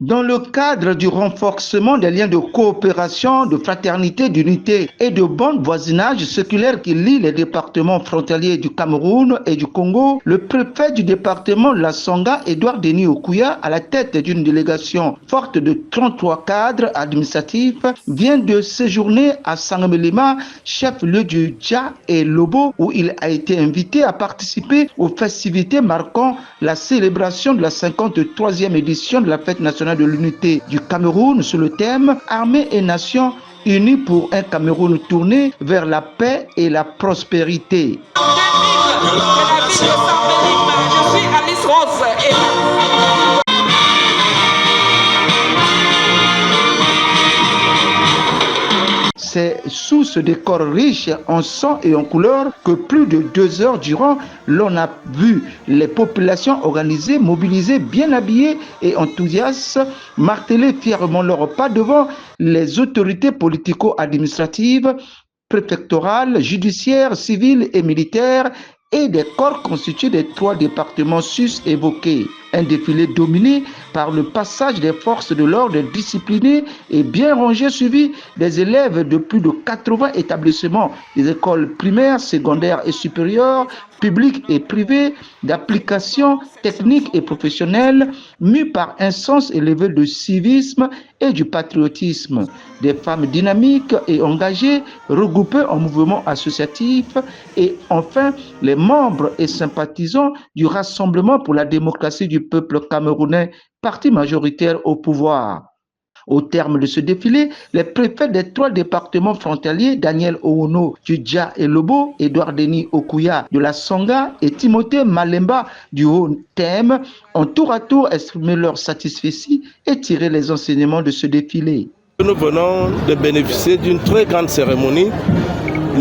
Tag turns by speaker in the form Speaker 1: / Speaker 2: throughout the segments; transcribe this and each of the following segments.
Speaker 1: Dans le cadre du renforcement des liens de coopération, de fraternité, d'unité et de bon voisinage séculaire qui lie les départements frontaliers du Cameroun et du Congo, le préfet du département de la Songa, Edouard Denis Okuya, à la tête d'une délégation forte de 33 cadres administratifs, vient de séjourner à Sangamelima, chef-lieu du Dja et Lobo, où il a été invité à participer aux festivités marquant la célébration de la 53e édition de la fête nationale de l'unité du Cameroun sous le thème Armée et Nation unis pour un Cameroun tourné vers la paix et la prospérité. Je suis Alice Rose et c'est sous ce décor riche en son et en couleurs que plus de 2 heures durant, l'on a vu les populations organisées, mobilisées, bien habillées et enthousiastes, marteler fièrement leur pas devant les autorités politico-administratives, préfectorales, judiciaires, civiles et militaires et des corps constitués des 3 départements sus évoqués. Un défilé dominé par le passage des forces de l'ordre disciplinées et bien rangées, suivi des élèves de plus de 80 établissements des écoles primaires, secondaires et supérieures, publiques et privées, d'applications techniques et professionnelles, mus par un sens élevé de civisme et du patriotisme. Des femmes dynamiques et engagées, regroupées en mouvements associatifs, et enfin les membres et sympathisants du Rassemblement pour la démocratie du peuple camerounais, parti majoritaire au pouvoir. Au terme de ce défilé, les préfets des 3 départements frontaliers, Daniel Owono du Dja et Lobo, Edouard Denis Okuya de la Songa et Timothée Malemba du Haut-Thème, ont tour à tour exprimé leur satisfaction et tiré les enseignements de ce défilé.
Speaker 2: Nous venons de bénéficier d'une très grande cérémonie.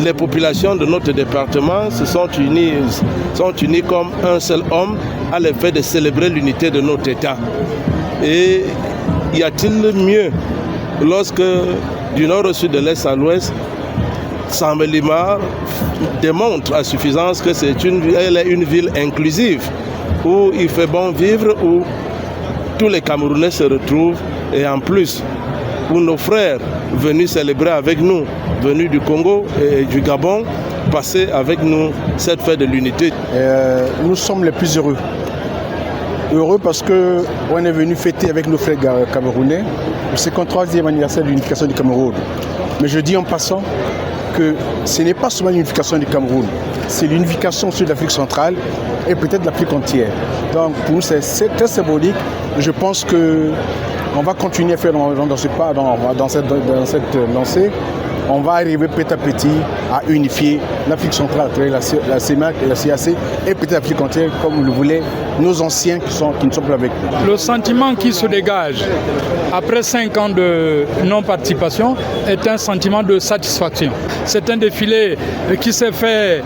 Speaker 2: Les populations de notre département se sont unies comme un seul homme à l'effet de célébrer l'unité de notre État. Et y a-t-il mieux lorsque du nord au sud, de l'est à l'ouest, Sangamelima démontre à suffisance que elle est une ville inclusive où il fait bon vivre, où tous les Camerounais se retrouvent et en plus où nos frères venus célébrer avec nous, venus du Congo et du Gabon, passer avec nous cette fête de l'unité.
Speaker 3: Nous sommes les plus heureux. Heureux parce qu'on est venu fêter avec nos frères camerounais le 53e anniversaire de l'unification du Cameroun. Mais je dis en passant que ce n'est pas seulement l'unification du Cameroun, c'est l'unification sur l'Afrique centrale et peut-être l'Afrique entière. Donc pour nous c'est très symbolique. Je pense qu'on va continuer à faire dans cette lancée. On va arriver petit à petit à unifier l'Afrique centrale, la CEMAC et la CAC, et peut-être l'Afrique entière, comme le voulaient nos anciens qui ne sont plus avec nous.
Speaker 4: Le sentiment qui se dégage après 5 ans de non-participation est un sentiment de satisfaction. C'est un défilé qui s'est fait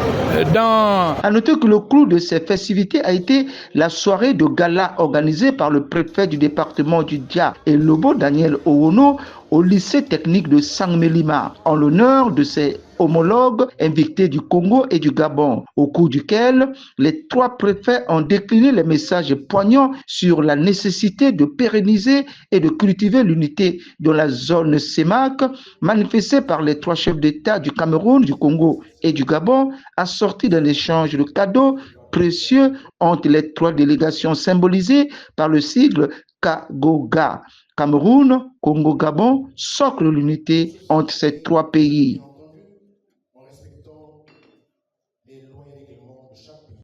Speaker 4: dans...
Speaker 1: À noter que le clou de ces festivités a été la soirée de gala organisée par le préfet du département du Dja et Lobo, Daniel Owono, au lycée technique de Sangamelima, en l'honneur de ses homologues invités du Congo et du Gabon, au cours duquel les 3 préfets ont décliné les messages poignants sur la nécessité de pérenniser et de cultiver l'unité dans la zone CEMAC, manifestée par les 3 chefs d'État du Cameroun, du Congo et du Gabon, assortie d'un échange de cadeaux précieux entre les 3 délégations symbolisées par le sigle KAGOGA. Cameroun, Congo, Gabon, socle l'unité entre ces 3 pays.